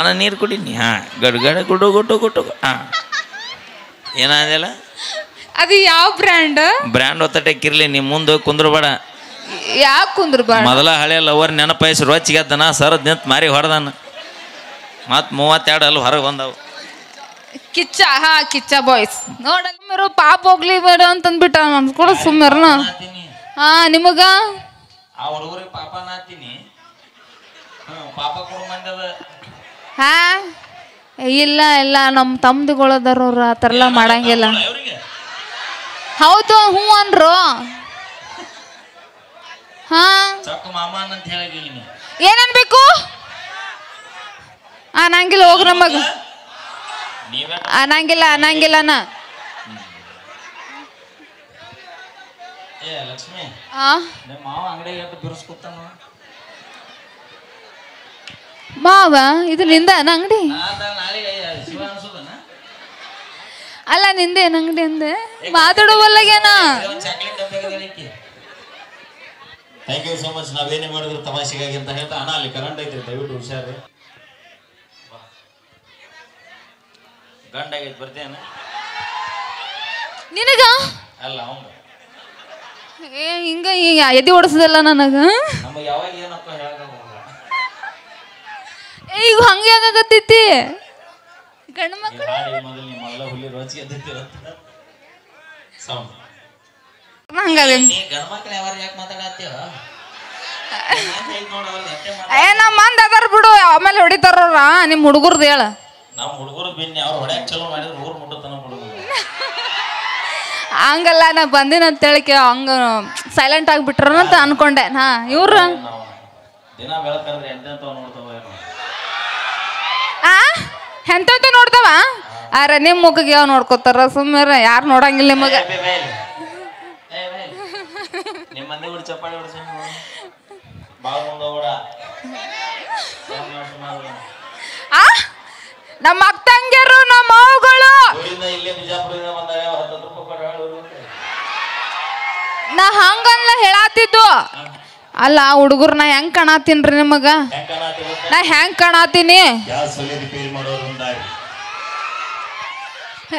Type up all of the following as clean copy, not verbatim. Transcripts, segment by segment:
ಅಣ್ಣ ನೀರು ಕುಡೀನಿ ಹಾಂ ಗಡ್ಗಡ ಗುಡು ಗುಟ್ಟು ಗುಟ್ಟು ಹಾಂ ಏನಾದಿಲ್ಲ ಅದು ಯಾವ ಬ್ರ್ಯಾಂಡ್ ಒತ್ತಟಕ್ಕಿರ್ಲಿ ನಿಮ್ಮ ಮುಂದೆ ಕುಂದ್ರಬೇಡ ಯಾಕೆ ಕುಂದ್ರಬೇಡ ಮೊದಲ ಹಳೆ ಲವರ್ ನೆನಪಾಯಿಸಿ ರೊಚ್ಚಿಗೆದ್ದನ ಸರದ್ ನಿಂತು ಮಾರಿ ಹೊಡೆದನ ಮತ್ತು 32 ಅಲ್ಲಿ ಹೊರಗೆ ಬಂದವು ಕಿಚ್ಚ ಬಾಯ್ಸ್ ನೋಡಲ್ಲ ಪಾಪ ಹೋಗ್ಲಿ ಬೇಡ ಅಂತಂದ್ಬಿಟ್ಟ ಅನ್ಸ್ಕೊಳ ಸುಮ್ಮರ್ನ ಹಾ ನಿಮಗ ಆ ಹುಡುಗರಿಗೆ ಪಾಪ ನಾತೀನಿ ಪಾಪ ಕೊಡು ಮಂದದ ಹಾ ಇಲ್ಲ ನಮ್ಮ ತಮ್ಮದಿಗಳದಾರವ್ರ ಆ ಥರ ಎಲ್ಲ ಮಾಡಂಗಿಲ್ಲ ಹೌದು ಹ್ಞೂ ಅನ್ರು ಹಾ ಏನನ್ಬೇಕು ಅನ್ನಂಗಿಲ್ಲ ಹೋಗ್ರ ನಮಗ ಅನ್ನಂಗಿಲ್ಲನ ಲಕ್ಷ್ಮಿ ಮಾವ ಇದು ನಿಂದ ಅಂಗಡಿ ಅಲ್ಲ ನಿಂದೇನು ಅಂಗಡಿ ಅಂದೆ ಮಾತಾಡೋವಲ್ಲಗೇನ ಥ್ಯಾಂಕ್ ಯು ಸೋ ಮಚ್ ನಾವೇನೇ ಮಾಡಿದ್ರು ತಮಾಷೆಗಾಗಿ ಅಂತ ಹೇಳ್ತಾ ಅಣ್ಣ ಅಲ್ಲಿ ಕರೆಂಟ್ ಐತ್ರಿ ದಯವಿಟ್ಟು ಹುಷಾರು ಗಂಡ ಆಗೈತೆ ಬರ್ತೇನೆ ನಿನಗ ಅಲ್ಲ ಅವಂಗ ಹಿಂಗ ಎದಿ ಓಡಿಸದಲ್ಲ ನನಗ ನಮಗೆ ಯಾವಾಗ ಏನಪ್ಪ ಹೇಳಕ ಈಗ ಹಂಗೆ ಆಗತ್ತೈತಿ ಗಂಡು ಮಕ್ಕಳು ಮೊದಲು ನಿಮ್ಮಲ್ಲ ಹುಲಿ ರೋಚಿಗೆ ಎದ್ದಿರ್ತೀರಂತ ಸೌಂಡ್ ಹಂಗದೆ ಗಂಡು ಮಕ್ಕಳು ಯಾವಾಗ ಯಾಕೆ ಮಾತಾಡತ್ತೀವ ನಮ್ಮ ಮಂದಿ ಅದಾರ ಬಿಡು ಆಮೇಲೆ ಹೊಡಿತಾರ ನಿಮ್ಮ ಹುಡುಗರ್ದು ಹೇಳ ನಮ್ಮ ಹುಡುಗರು ಬಿನ್ನಿ ಅವ್ರು ಹೊಡ್ಯಾಕ ಚಲೋ ಮಾಡಿದ್ರೆ ಊರು ಮುಟ್ಟತನ ಹುಡುಗರು ಹಂಗಲ್ಲ ನಾ ಬಂದಿನ ಅಂತ ಹೇಳಿಕೆ ಹಂಗ ಸೈಲೆಂಟ್ ಆಗಿಬಿಟ್ರ ಅಂತ ಅನ್ಕೊಂಡೆ ಹಾ ಇವ್ರ ದಿನ ಬೆಳಕಂದ್ರೆ ಎಂತೆಂತವ ನೋಡ್ತಾವ ಎಂತ ನೋಡ್ತಾವ ಆರ ನಿಮ್ ಮುಖಗೆ ಯಾವ ನೋಡ್ಕೋತಾರ ಸುಮ್ಮನೆ ಯಾರು ನೋಡಂಗಿಲ್ಲ ನಿಮಗ ನಿಮ್ಮ ಮಂದಿ ಕೂಡ ಚಪ್ಪಾಳಿ ಹೊಡ್ಸ ಬಾಳ ಮುಂದೆ ಕೂಡ ನಮ್ಮ ಅಕ್ಕಂಗಿಯರು ನಮ್ಮ ಮಾವುಗಳು ಇಲ್ಲೇ ಬಿಜಾಪುರದಿಂದ ಬಂದಾಗ 10 ರೂಪಾಯಿ ಕೊಟ್ಟು ನಾ ಹಂಗಲ್ಲ ಹೇಳಾತಿದ್ದು ಅಲ್ಲ ಹುಡುಗರ್ನ ಹೆಂಗ್ ಕಾಣತೀನ್ರಿ ನಿಮಗ ನಾ ಹೆಂಗ್ ಕಾಣತೀನಿ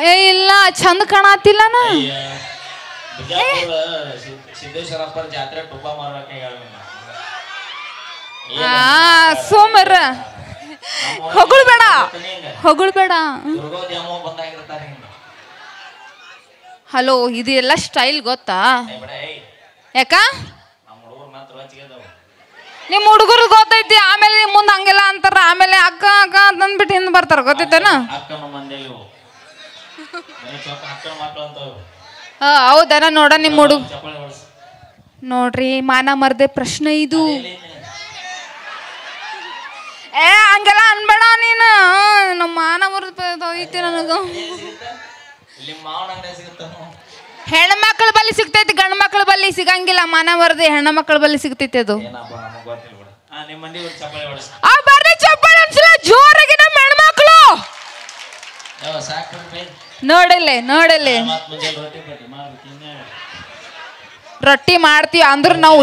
ಏ ಇಲ್ಲ ಚಂದ ಕಾಣತಿಲ್ಲನ ಸಿದ್ದೇಶ್ವರಪ್ಪರ ಜಾತ್ರೆ ಟುಬ್ಬ ಮಾರಕ್ಕೆ ಸೋಮರ ಹೊಗಳ್ಬೇಡ ಹಲೋ ಇದು ಎಲ್ಲ ಸ್ಟೈಲ್ ಗೊತ್ತಾ ಯಾಕ ನಿಮ್ ಹುಡುಗರು ಗೊತ್ತೈತಿ ಆಮೇಲೆ ನಿಮ್ ಮುಂದೆ ಹಂಗೆಲ್ಲ ಅಂತಾರ ಆಮೇಲೆ ಅಕ್ಕ ಅಕ್ಕ ಅಂತಂದ್ಬಿಟ್ಟು ಹಿಂದ್ ಬರ್ತಾರ ಗೊತ್ತೈತೇನ ಹೌದನ ನೋಡ ನಿಮ್ ಹುಡುಗ ನೋಡ್ರಿ ಮಾನ ಮರ್ದೆ ಪ್ರಶ್ನೆ ಇದು ಏ ಹಂಗೆಲ್ಲ ಅನ್ಬೇಡ ನೀನು ನಮ್ಮ ಮಾನ ಮರ್ದೈತಿ ನನಗ ಹೆಣ್ಮಕ್ಳ ಬಲ್ಲಿ ಸಿಗ್ತೈತಿ ಗಂಡು ಮಕ್ಳ ಬಲ್ಲಿ ಸಿಗಂಗಿಲ್ಲ ಮಾನ ಮರ್ದೆ ಹೆಣ್ಣು ಮಕ್ಳ ಬಲ್ಲಿ ಸಿಗ್ತೈತಿ ಅದು ಬರ್ರಿ ಚಪ್ಪಾಳೆ ಅನ್ಸಲ ಜೋರಾಗಿ ನಮ್ಮ ಹೆಣ್ಮಕ್ಳು ನೋಡಲ್ಲಿ ರೊಟ್ಟಿ ಮಾಡ್ತೀವಿ ಅಂದ್ರ ನಾವು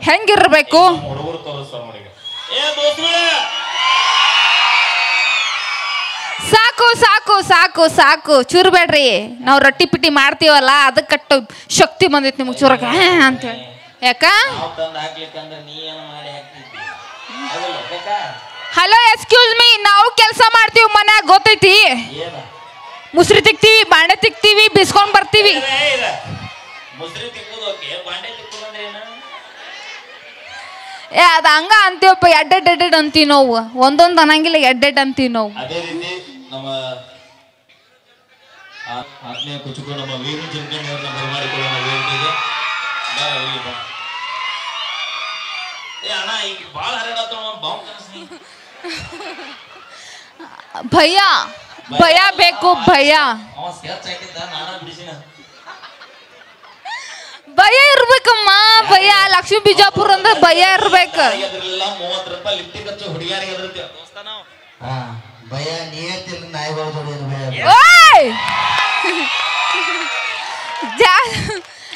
ಹೆಂಗಿರ್ಬೇಕು ಸಾಕು ಚೂರು ಬೇಡ್ರಿ ನಾವು ರೊಟ್ಟಿ ಪಿಟ್ಟಿ ಮಾಡ್ತೀವಲ್ಲ ಅದಕ್ಕೆ ಕಟ್ಟು ಶಕ್ತಿ ಬಂದೈತಿ ನಿಮ್ಗೆ ಚೂರಕ ಅಂತೇಳಿ ಯಾಕ ಹಲೋ ಎಕ್ಸ್ಕ್ಯೂಸ್ ಮೀ ನಾವು ಕೆಲಸ ಮಾಡ್ತೀವಿ ಮನ್ಯಾಗ ಗೊತ್ತೈತಿ ಮುಸ್ರಿ ತಿಕ್ತೀವಿ ಬಾಂಡೆ ತಿಕ್ತೀವಿ ಬಿಸ್ಕೊಂಡ್ ಬರ್ತೀವಿ ಏ ಅದ ಹಂಗ ಅಂತೀವಪ್ಪ ಎಡ್ಡೆಡ್ ಅಂತೀವಿ ನಾವು ಒಂದೊಂದು ಅನ್ನಂಗಿಲ್ಲ ಎಡ್ಡೆಡ್ ಅಂತೀವಿ ನಾವು ಅದೇ ರೀತಿ ನಮ್ಮ ಆತ್ಮೀಯ ಕುಚುಕು ನಮ್ಮ ವೀರ ಚಿಂತನೆ ಅವ್ರನ್ನ ಬರಮಾಡಿಕೊಳ್ಳೋಣ ವೇದಿಕೆಗೆ ಏ ಅಣ್ಣ ಈಗ ಭಾಳ ಹರಡತ್ತವ ಬಾಂಬ್ ಕನಸ್ನಿ ಭಯ ಬೇಕು ಭಯ ಅವ ಸ್ಕೆಚ್ ಹಾಕಿದ್ದ ನಾನ ಬಿಡಿಸಿನ ಭಯ ಇರ್ಬೇಕಮ್ಮ ಭಯ ಲಕ್ಷ್ಮೀ ಬಿಜಾಪುರ ಅಂದ್ರೆ ಭಯ ಇರ್ಬೇಕು 30 ರೂಪಾಯಿ ಲಿಫ್ಟಿ ಖರ್ಚು ಹುಡುಗಿಯಾರಿಗೆ ಎದುರುತ್ತೆ ದೋಸ್ತ ನಾವು ಭಯ ನಿಯತ್ತಿಲ್ಲ ನಾಯಿಗಳು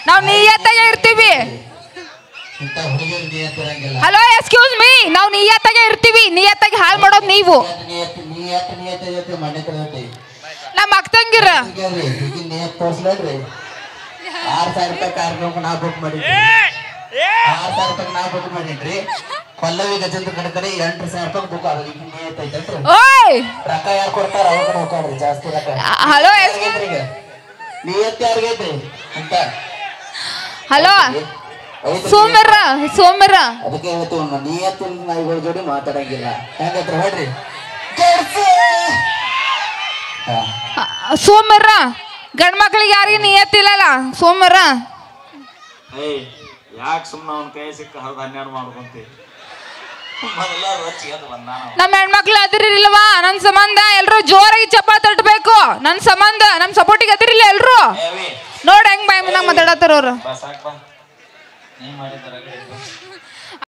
ನಾವು ನಿಯತ್ತಾಗಿ ಇರ್ತೀವಿ ಇಂಥ ಹುಡುಗಿಯರು ನಿಯತ್ತಿರಂಗಿಲ್ಲ. ಹಲೋ ಎಕ್ಸ್ಕ್ಯೂಸ್ ಮೀ, ನಾವು ನಿಯತ್ತಾಗೆ ಇರ್ತೀವಿ, ನಿಯತ್ತಾಗಿ ಹಾಳು ಮಾಡೋದು ನೀವು. ನಿಯತ್ತು ಮನೆ ತರತಿ ನಮ್ಮ ಅಕ್ಕಂಗಿರ ಈಗ ನಿಯತ್ ತೋರ್ಸ್ಲೇನ್ರಿ. 6,000 ರೂಪಾಯಿ ಕಾರ್ಯಕ್ರಮ ನಾ ಬುಕ್ ಮಾಡಿದ್ರಿ. 6,000 ರೂಪಾಯಿ ನಾ ಬುಕ್ ಮಾಡಿದ್ರಿ. ಪಲ್ಲವಿ ಗಜೇಂದ್ರ ಕಡೆ 8,000 ರೂಪಾಯಿ ಬುಕ್ ಆಗೋದು. ಈಗ ನಿಯತ್ ಐತಲ್ರಿ. ಓಯ್ ರೊಕ್ಕ ಯಾರು ಕೊಡ್ತಾರ ಅವ್ರು ಹೋಗ್ರಿ ಜಾಸ್ತಿ ರೊಕ್ಕ. ಹಲೋ ನಿಯತ್ ಯಾರಿಗೈತ್ರಿ ಅಂತ. ಹಲೋ ಸೋಮರ ಸೋಮರ ಅದಕ್ಕೆ ಇವತ್ತು ನಿಯತ್ತಿನ ನಾಯಿಗಳ ಜೋಡಿ ಮಾತಾಡಂಗಿಲ್ಲ. ಹೆಂಗತ್ರ ಹೇಳ್ರಿ. ಸೋಮರ ಗಂಡ ಮಕ್ಳಿಗೆ ಯಾರಿಗೆ ನಿಯತ್ತಿಲ್ಲಲ್ಲ ಸೋಮರ. ಯಾಕೆ ಸುಮ್ಮನೆ ಅವನ ಕೈ ಸಿಕ್ಕ 12 ಮಾಡ್ಕೊಂತೀವಿ. ನಮ್ಮ ಹೆಣ್ಮಕ್ಳು ಅದಿರಿಲ್ವಾ ನನ್ನ ಸಂಬಂಧ? ಎಲ್ರು ಜೋರಾಗಿ ಚಪ್ಪಾಳೆ ತಟ್ಟಬೇಕು. ನನ್ನ ಸಂಬಂಧ ನಮ್ಮ ಸಪೋರ್ಟಿಗೆ ಅದಿರಿಲ್ಲ ಎಲ್ರು. ನೋಡ್ ಹೆಂಗ್ ಬಾಯ್ ಮುಂದಾಗ ಮಾತಾಡತ್ತಾರ ಅವ್ರು.